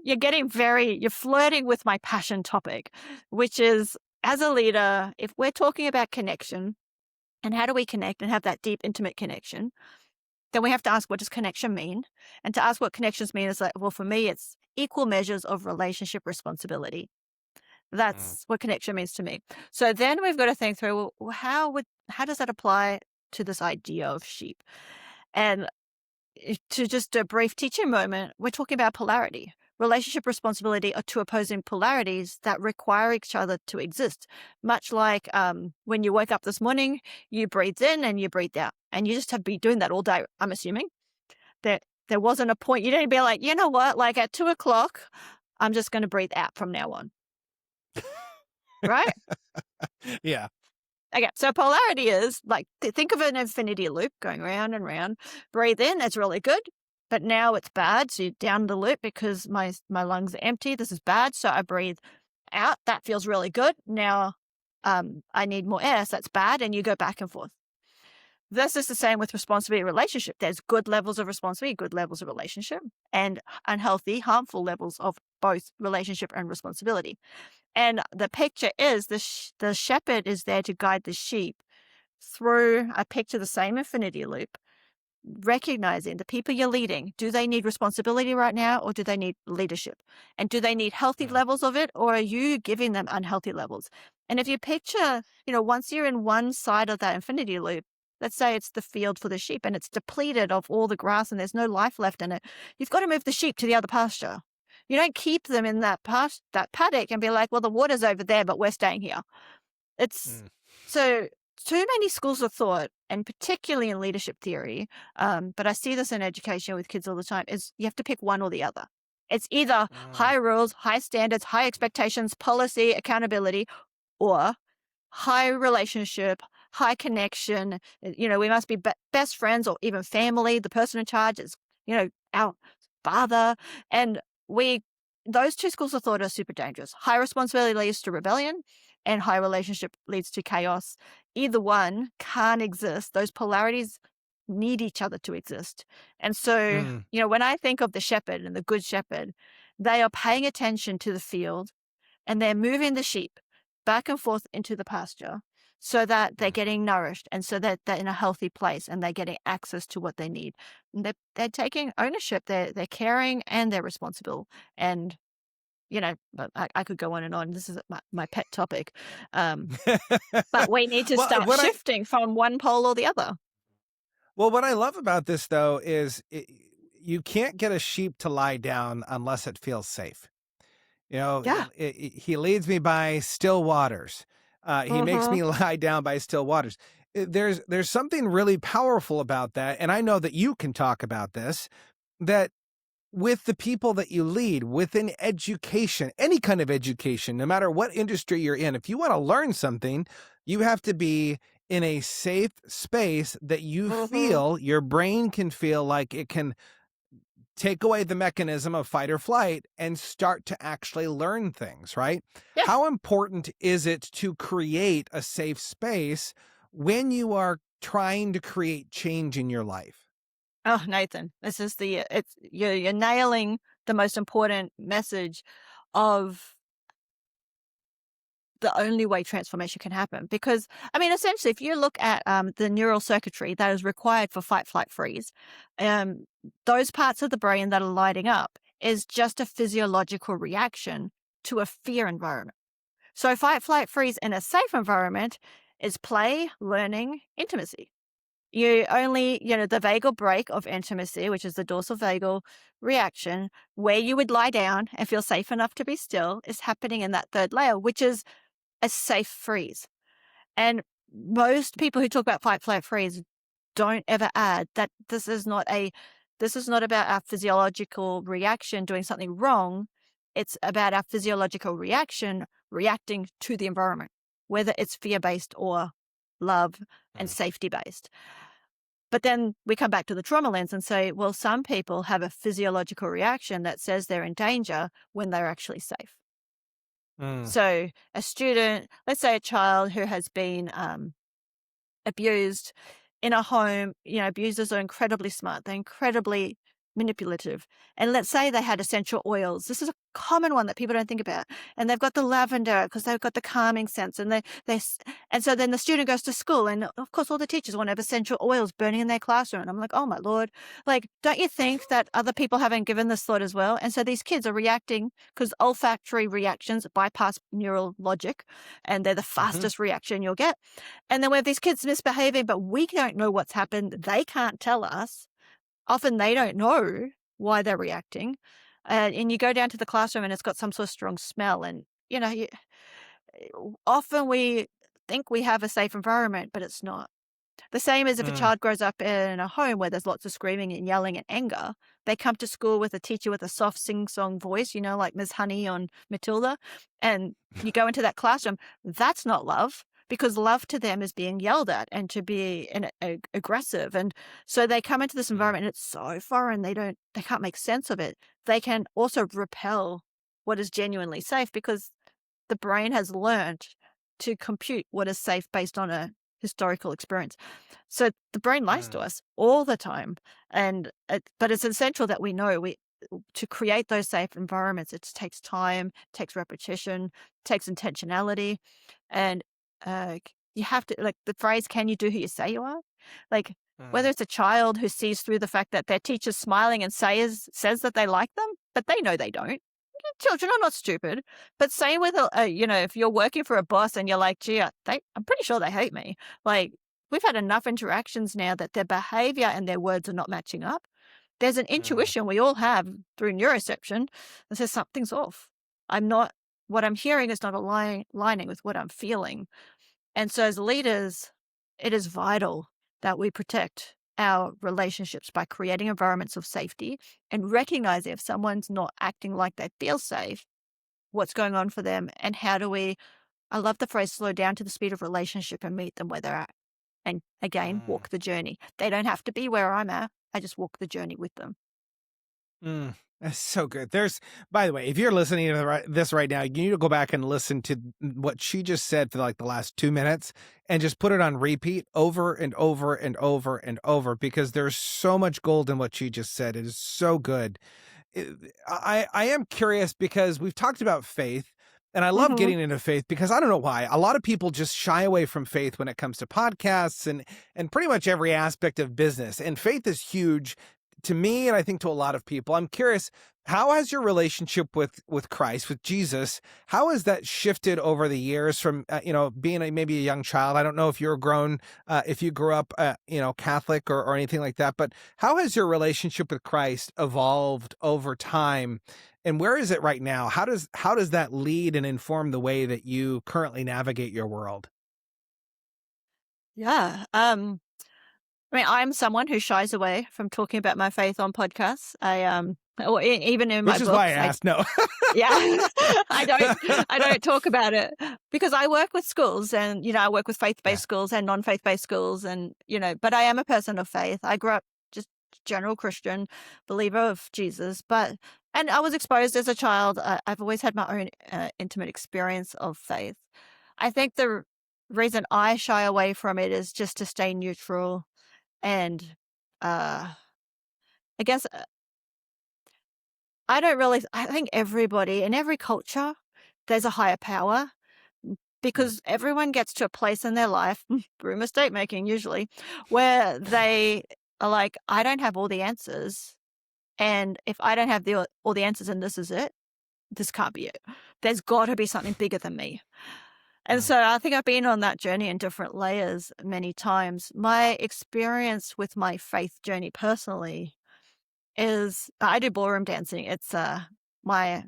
you're flirting with my passion topic, which is as a leader, if we're talking about connection and how do we connect and have that deep, intimate connection, then we have to ask, what does connection mean? And to ask what connections mean is like, well, for me, it's equal measures of relationship responsibility. Mm, That's what connection means to me. So then we've got to think through, well, how does that apply to this idea of sheep? And to just a brief teaching moment, we're talking about polarity. Relationship responsibility are two opposing polarities that require each other to exist. Much like when you woke up this morning, you breathed in and you breathed out, and you just have been doing that all day. I'm assuming there wasn't a point. You didn't be like, you know what, like at 2 o'clock, I'm just going to breathe out from now on, right? yeah. Okay, so polarity is like think of an infinity loop going round and round. Breathe in, it's really good, but now it's bad. So you're down the loop because my lungs are empty. This is bad, so I breathe out. That feels really good. Now, I need more air, so that's bad, and you go back and forth. This is the same with responsibility relationship. There's good levels of responsibility, good levels of relationship, and unhealthy, harmful levels of both relationship and responsibility. And the picture is the shepherd is there to guide the sheep through a picture the same infinity loop recognizing the people you're leading, do they need responsibility right now or do they need leadership? And do they need healthy Mm, levels of it or are you giving them unhealthy levels? And if you picture, once you're in one side of that infinity loop, let's say it's the field for the sheep and it's depleted of all the grass and there's no life left in it, you've got to move the sheep to the other pasture. You don't keep them in that paddock and be like, well, the water's over there, but we're staying here. It's mm, so too many schools of thought, and particularly in leadership theory, but I see this in education with kids all the time, is you have to pick one or the other. It's either mm, high rules, high standards, high expectations, policy, accountability, or high relationship, high connection. We must be best friends or even family. The person in charge is, our father. And we, those two schools of thought are super dangerous. High responsibility leads to rebellion and high relationship leads to chaos. Either one can't exist. Those polarities need each other to exist. And so, mm, when I think of the shepherd and the good shepherd, they are paying attention to the field and they're moving the sheep back and forth into the pasture so that they're mm. getting nourished and so that they're in a healthy place and they're getting access to what they need. And they're taking ownership, they're caring and they're responsible. And, but I could go on and on. This is my pet topic. Um, but we need to Well, start shifting from one pole or the other. what I love about this though is you can't get a sheep to lie down unless it feels safe. Yeah. He leads me by still waters. He makes Mm-hmm. me lie down by still waters. There's something really powerful about that, and I know that you can talk about this. That with the people that you lead within education, any kind of education, no matter what industry you're in, if you want to learn something, you have to be in a safe space that you Mm-hmm. feel your brain can feel like it can take away the mechanism of fight or flight and start to actually learn things, right? Yeah. How important is it to create a safe space when you are trying to create change in your life? Oh, Nathan, this is you're nailing the most important message of the only way transformation can happen. Because, I mean, essentially, if you look at the neural circuitry that is required for fight, flight, freeze, um, those parts of the brain that are lighting up is just a physiological reaction to a fear environment. So, fight, flight, freeze in a safe environment is play, learning, intimacy. You only, the vagal break of intimacy, which is the dorsal vagal reaction, where you would lie down and feel safe enough to be still, is happening in that third layer, which is a safe freeze. And most people who talk about fight, flight, freeze don't ever add that this is not about our physiological reaction doing something wrong. It's about our physiological reaction reacting to the environment, whether it's fear based or love and Mm, safety based. But then we come back to the trauma lens and say, well, some people have a physiological reaction that says they're in danger when they're actually safe. mm, So a student, let's say a child who has been abused in a home, abusers are incredibly smart. They're incredibly manipulative. And let's say they had essential oils. This is a common one that people don't think about. And they've got the lavender because they've got the calming sense. And so then the student goes to school and of course all the teachers want to have essential oils burning in their classroom. And I'm like, oh my Lord, like, don't you think that other people haven't given this thought as well? And so these kids are reacting because olfactory reactions bypass neural logic and they're the mhm, fastest reaction you'll get. And then we have these kids misbehaving, but we don't know what's happened. They can't tell us. Often they don't know why they're reacting. And you go down to the classroom and it's got some sort of strong smell. And, often we think we have a safe environment, but it's not. The same as if a mm, child grows up in a home where there's lots of screaming and yelling and anger, they come to school with a teacher with a soft sing-song voice, like Miss Honey on Matilda, and you go into that classroom, that's not love because love to them is being yelled at and to be aggressive. And so they come into this mm, environment and it's so foreign, they can't make sense of it. They can also repel what is genuinely safe because the brain has learned to compute what is safe based on a historical experience. So the brain lies to mm, us all the time, but it's essential that we know we to create those safe environments. It takes time, takes repetition, takes intentionality, and you have to like the phrase "Can you do who you say you are?" Like Mm, Whether it's a child who sees through the fact that their teacher's smiling and says that they like them, but they know they don't. Children are not stupid. But same with, if you're working for a boss and you're like, gee, I'm pretty sure they hate me. Like, we've had enough interactions now that their behavior and their words are not matching up. There's an mm, intuition we all have through neuroception that says something's off. What I'm hearing is not aligning with what I'm feeling. And so, as leaders, it is vital that we protect our relationships by creating environments of safety and recognize if someone's not acting like they feel safe, what's going on for them, and how do we, I love the phrase, slow down to the speed of relationship and meet them where they're at. And again, mm. walk the journey. They don't have to be where I'm at. I just walk the journey with them. That's so good. By the way, if you're listening to this right now, you need to go back and listen to what she just said for like the last 2 minutes and just put it on repeat over and over and over and over because there's so much gold in what she just said. It is so good. I am curious because we've talked about faith. And I love Hmm. getting into faith because I don't know why. A lot of people just shy away from faith when it comes to podcasts and pretty much every aspect of business. And faith is huge to me and I think to a lot of people. I'm curious, how has your relationship with Christ, with Jesus, how has that shifted over the years from being maybe a young child? I don't know if you're grown, if you grew up Catholic or anything like that, but how has your relationship with Christ evolved over time? And where is it right now? How does that lead and inform the way that you currently navigate your world? Yeah. I mean, I'm someone who shies away from talking about my faith on podcasts. Or even in my Which is why I books, asked. No. yeah, I don't talk about it because I work with schools and, I work with Yeah. faith-based schools and non-faith-based schools and, but I am a person of faith. I grew up just general Christian believer of Jesus, and I was exposed as a child. I've always had my own intimate experience of faith. I think the reason I shy away from it is just to stay neutral and, uh, I guess, I think everybody in every culture, there's a higher power Mm. because everyone gets to a place in their life, through mistake making usually, where they are like, "I don't have all the answers, and if I don't have all the answers and this is it, this can't be it. There's gotta be something bigger than me." And Mm. so I think I've been on that journey in different layers many times. My experience with my faith journey personally is I do ballroom dancing. It's, my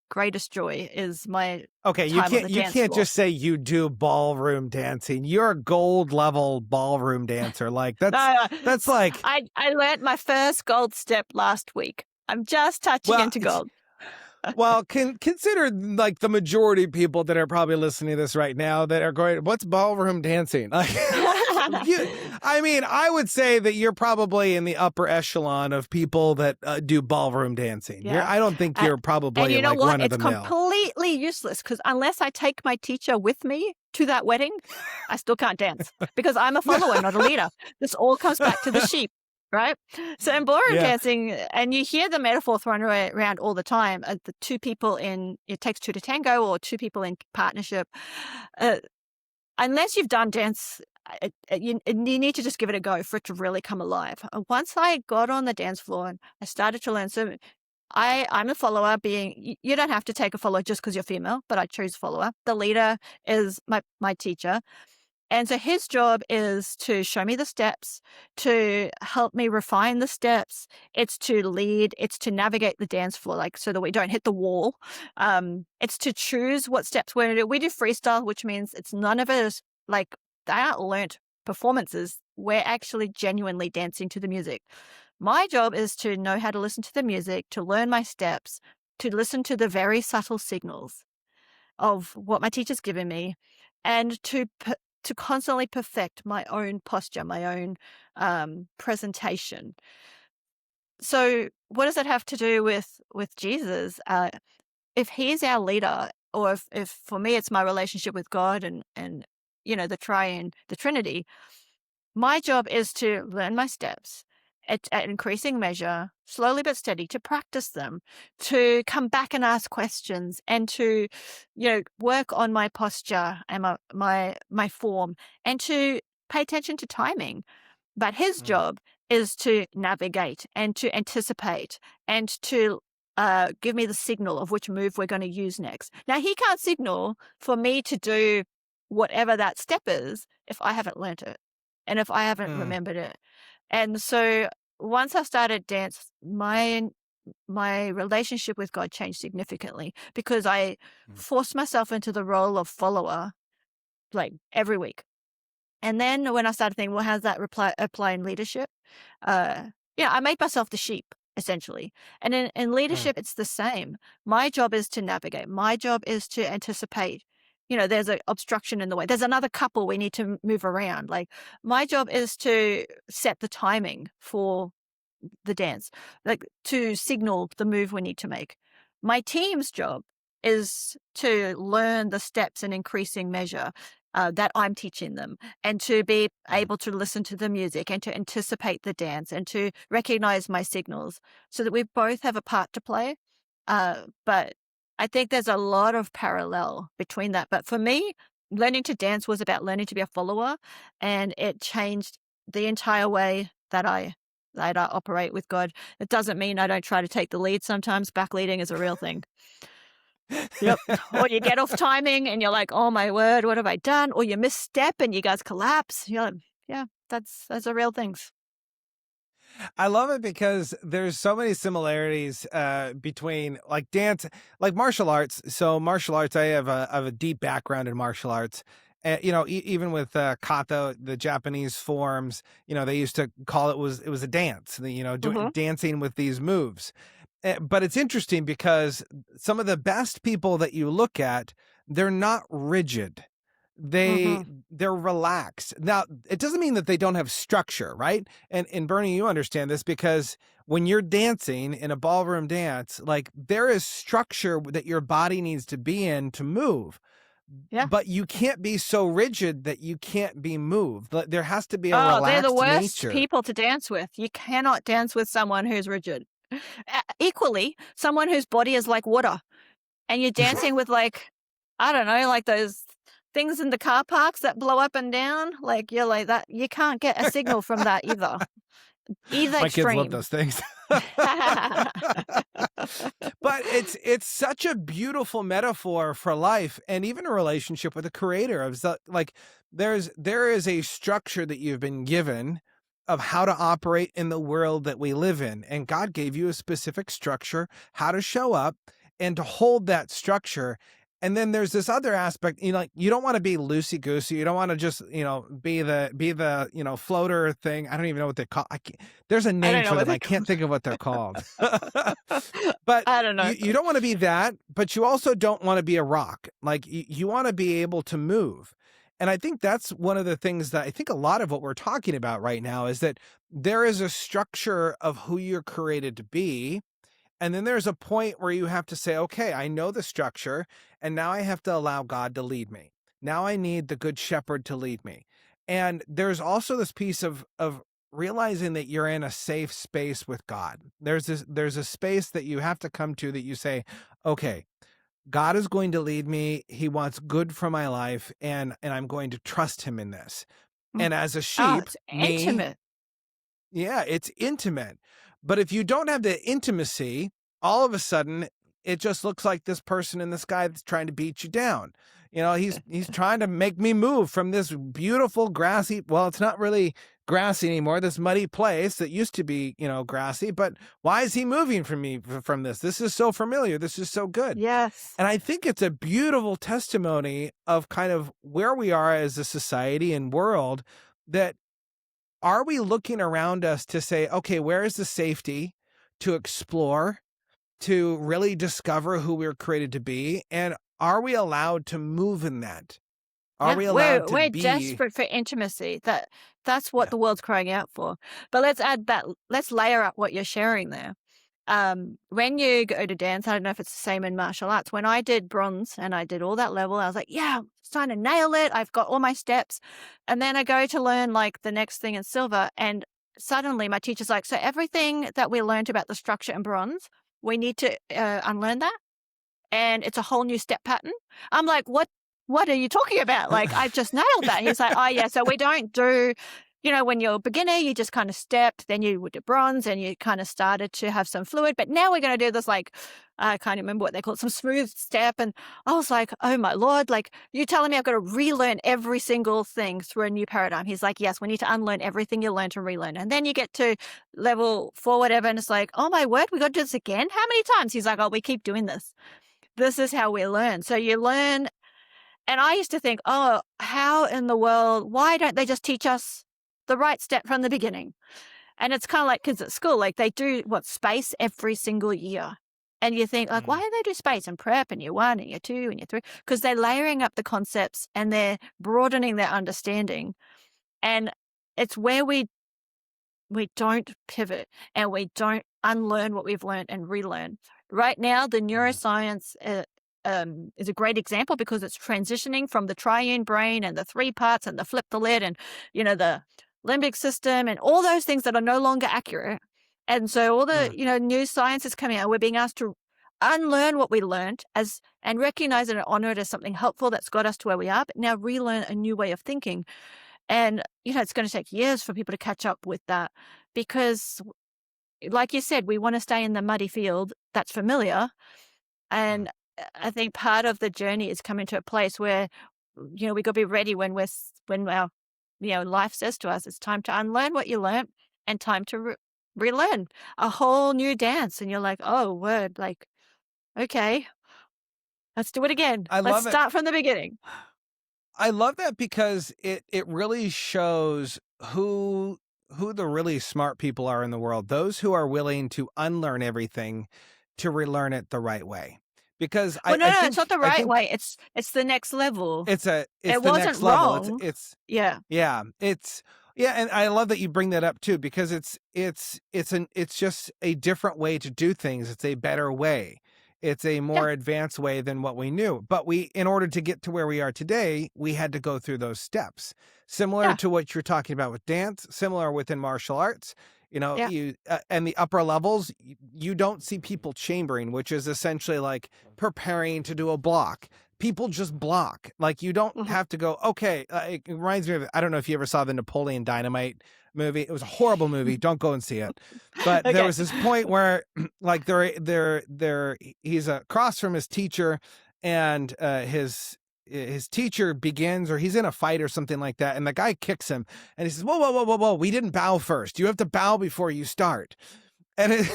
greatest joy is my Okay, you time on can't the you dance can't floor. just say you do ballroom dancing. You're a gold level ballroom dancer. Like No, that's like I learnt my first gold step last week. I'm just touching well, into gold. well, consider like the majority of people that are probably listening to this right now that are going, "What's ballroom dancing?" Like, you, I mean, I would say that you're probably in the upper echelon of people that do ballroom dancing. Yeah, I don't think a you're and probably you know like what? run of It's the mill. completely useless because unless I take my teacher with me to that wedding, I still can't dance because I'm a follower, not a leader. This all comes back to the sheep, right? So in ballroom Yeah. dancing, and you hear the metaphor thrown around all the time, the two people in it takes two to tango or two people in partnership. Uh, Unless you've done dance, you need to just give it a go for it to really come alive. Once I got on the dance floor and I started to learn some I'm a follower being you don't have to take a follower just because 'cause you're female, but I choose follower. The leader is my teacher, and so his job is to show me the steps, to help me refine the steps. It's to lead, it's to navigate the dance floor, like, so that we don't hit the wall. It's to choose what steps we're gonna do. We do freestyle, which means it's none of it is like, they aren't learnt performances. We're actually genuinely dancing to the music. My job is to know how to listen to the music, to learn my steps, to listen to the very subtle signals of what my teacher's given me, and to constantly perfect my own posture, my own presentation. So, what does that have to do with Jesus? If he's our leader, or if for me it's my relationship with God and the Trinity, my job is to learn my steps at increasing measure, slowly but steady, to practice them, to come back and ask questions, and to, work on my posture and my form, and to pay attention to timing. But his Mm, job is to navigate and to anticipate and to give me the signal of which move we're going to use next. Now, he can't signal for me to do whatever that step is if I haven't learnt it and if I haven't mm, remembered it. And so once I started dance, my relationship with God changed significantly because I mm, forced myself into the role of follower like every week. And then when I started thinking, well, how's that apply in leadership? Uh, yeah, I made myself the sheep essentially. And in mm. leadership, it's the same. My job is to navigate. My job is to anticipate. There's an obstruction in the way. There's another couple we need to move around. Like my job is to set the timing for the dance, like to signal the move we need to make. My team's job is to learn the steps in increasing measure that I'm teaching them and to be Mm. able to listen to the music and to anticipate the dance and to recognize my signals so that we both have a part to play. But I think there's a lot of parallel between that. But for me, learning to dance was about learning to be a follower, and it changed the entire way that I operate with God. It doesn't mean I don't try to take the lead sometimes. Back leading is a real thing. Yep. Or you get off timing and you're like, oh my word, what have I done? Or you misstep and you guys collapse. You're like, yeah, that's a real thing. I love it because there's so many similarities between like dance, like martial arts. So martial arts, I have a deep background in martial arts. Even with kata, the Japanese forms, they used to call it was a dance. Mm-hmm. Dancing with these moves. But it's interesting because some of the best people that you look at, they're not rigid. Mm-hmm. They're relaxed. Now, it doesn't mean that they don't have structure, right? And Bernie, you understand this because when you're dancing in a ballroom dance, like there is structure that your body needs to be in to move. Yeah. But you can't be so rigid that you can't be moved. There has to be a Oh, they're the relaxed worst nature. people to dance with. You cannot dance with someone who's rigid. Equally, someone whose body is like water. And you're dancing with like, I don't know, like those things in the car parks that blow up and down. Like you're like that. You can't get a signal from that either My kids love extreme. those things. But it's such a beautiful metaphor for life and even a relationship with the creator of like there is a structure that you've been given of how to operate in the world that we live in, and God gave you a specific structure, how to show up and to hold that structure. And then there's this other aspect, like you don't want to be loosey goosey. You don't want to just, be the floater thing. I don't even know what they call. There's a I name don't know for what them. they're I can't called. think of what they're called. But I don't know. you don't want to be that, but you also don't want to be a rock. Like you want to be able to move. And I think that's one of the things that I think a lot of what we're talking about right now is that there is a structure of who you're created to be. And then there's a point where you have to say, okay, I know the structure, and now I have to allow God to lead me. Now I need the good shepherd to lead me. And there's also this piece of realizing that you're in a safe space with God. There's a space that you have to come to that you say, okay, God is going to lead me. He wants good for my life, and I'm going to trust him in this. Mm. And as a Oh, sheep, it's me, intimate. yeah, it's intimate. But if you don't have the intimacy, all of a sudden it just looks like this person in the sky that's trying to beat you down. He's trying to make me move from this beautiful grassy, well, it's not really grassy anymore, this muddy place that used to be, grassy, but why is he moving from me from this? This is so familiar. This is so good. Yes. And I think it's a beautiful testimony of kind of where we are as a society and world that are we looking around us to say, okay, where is the safety to explore, to really discover who we're created to be? And are we allowed to move in that? Are Yeah, we allowed we're to we're be? desperate for intimacy. That's what Yeah. the world's crying out for. But let's add that. Let's layer up what you're sharing there. When you go to dance, I don't know if it's the same in martial arts. When I did bronze and I did all that level, I was like, yeah, I'm starting to nail it. I've got all my steps. And then I go to learn like the next thing in silver. And suddenly my teacher's like, so everything that we learned about the structure in bronze, we need to unlearn that. And it's a whole new step pattern. I'm like, what are you talking about? Like, I just nailed that. He's like, oh yeah, so we don't do, when you're a beginner, you just kind of stepped, then you did bronze and you kind of started to have some fluid. But now we're going to do this, like, I can't remember what they call it, some smooth step. And I was like, oh my Lord, like, you're telling me I've got to relearn every single thing through a new paradigm. He's like, yes, we need to unlearn everything you learned and relearn. And then you get to level 4, whatever. And it's like, oh my word, we got to do this again. How many times? He's like, oh, we keep doing this. This is how we learn. So you learn. And I used to think, oh, how in the world, why don't they just teach us the right step from the beginning? And it's kind of like kids at school, like they do space every single year. And you think, like, why Mm, do they do space and prep and year 1 and year 2 and year 3? Because they're layering up the concepts and they're broadening their understanding. And it's where we don't pivot and we don't unlearn what we've learned and relearn. Right now, the mm, neuroscience is a great example because it's transitioning from the triune brain and the 3 parts and the flip the lid and, the limbic system and all those things that are no longer accurate. And so all the, mm. new science is coming out. We're being asked to unlearn what we learned and recognize it and honor it as something helpful that's got us to where we are, but now relearn a new way of thinking. And, it's going to take years for people to catch up with that because, like you said, we want to stay in the muddy field that's familiar. Mm. And I think part of the journey is coming to a place where, we got to be ready when when our, life says to us, it's time to unlearn what you learned and time to relearn a whole new dance. And you're like, oh, word, like, okay, let's do it again. I Let's love it. start from the beginning. I love that because it really shows who the really smart people are in the world. Those who are willing to unlearn everything to relearn it the right way. Because Well, no, I no, it's not think the I right think way. It's the next level. it's It the wasn't next level. It's wrong. it's Yeah. Yeah, yeah, and I love that you bring that up too because it's just a different way to do things. It's a better way. It's a Yeah. more advanced way than what we knew. But in order to get to where we are today, we had to go through those steps. Similar Yeah. to what you're talking about with dance, similar within martial arts. Yeah. And the upper levels, you don't see people chambering, which is essentially like preparing to do a block. People just block. Like you don't Mhm. have to go, okay. It reminds me of, I don't know if you ever saw the Napoleon Dynamite movie. It was a horrible movie. Don't go and see it. But there Okay. was this point where like he's across from his teacher and his teacher begins, or he's in a fight or something like that. And the guy kicks him and he says, whoa, whoa, whoa, whoa, whoa. We didn't bow first. You have to bow before you start. And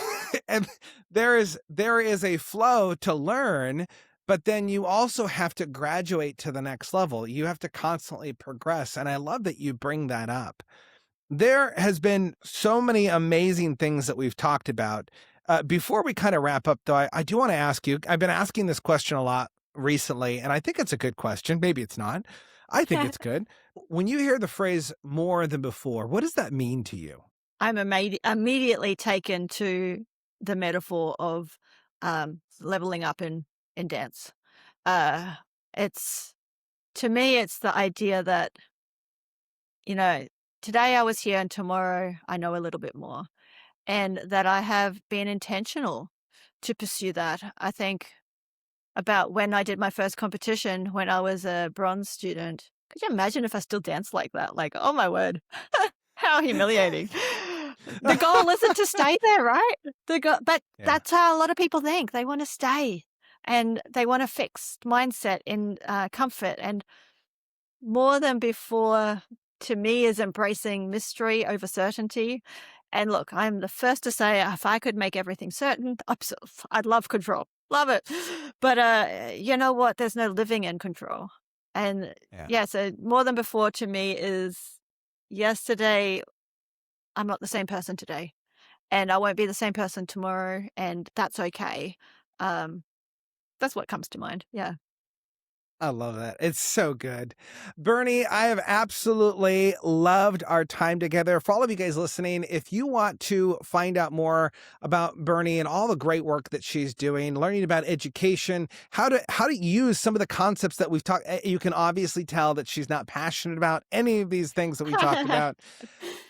and there is a flow to learn, but then you also have to graduate to the next level. You have to constantly progress. And I love that you bring that up. There has been so many amazing things that we've talked about. Before we kind of wrap up, though, I do want to ask you, I've been asking this question a lot recently, and I think it's a good question. Maybe it's not. I think it's good. When you hear the phrase more than before, what does that mean to you? I'm immediately taken to the metaphor of leveling up in dance. Uh, it's to me, it's the idea that you know today I was here and tomorrow I know a little bit more, and that I have been intentional to pursue that. I think about when I did my first competition when I was a bronze student. Could you imagine if I still danced like that? Like, oh my word. How humiliating. The goal isn't to stay there, right? But Yeah. that's how a lot of people think. They want to stay and they want a fixed mindset in comfort. And more than before, to me, is embracing mystery over certainty. And look, I'm the first to say if I could make everything certain, I'd love control. Love it. But you know what? There's no living in control. And Yeah. yeah, so more than before to me is yesterday, I'm not the same person today. And I won't be the same person tomorrow. And that's okay. Um, that's what comes to mind. Yeah. I love that. It's so good. Bernii, I have absolutely loved our time together. For all of you guys listening, if you want to find out more about Bernii and all the great work that she's doing, learning about education, how to use some of the concepts that we've talked, you can obviously tell that she's not passionate about any of these things that we talked about.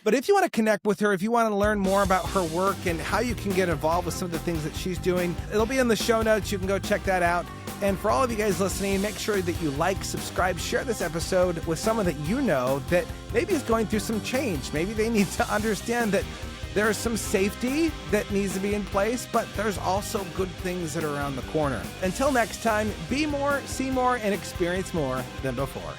But if you want to connect with her, if you want to learn more about her work and how you can get involved with some of the things that she's doing, it'll be in the show notes. You can go check that out. And for all of you guys listening, make sure that you like, subscribe, share this episode with someone that you know that maybe is going through some change. Maybe they need to understand that there's some safety that needs to be in place, but there's also good things that are around the corner. Until next time, be more, see more, and experience more than before.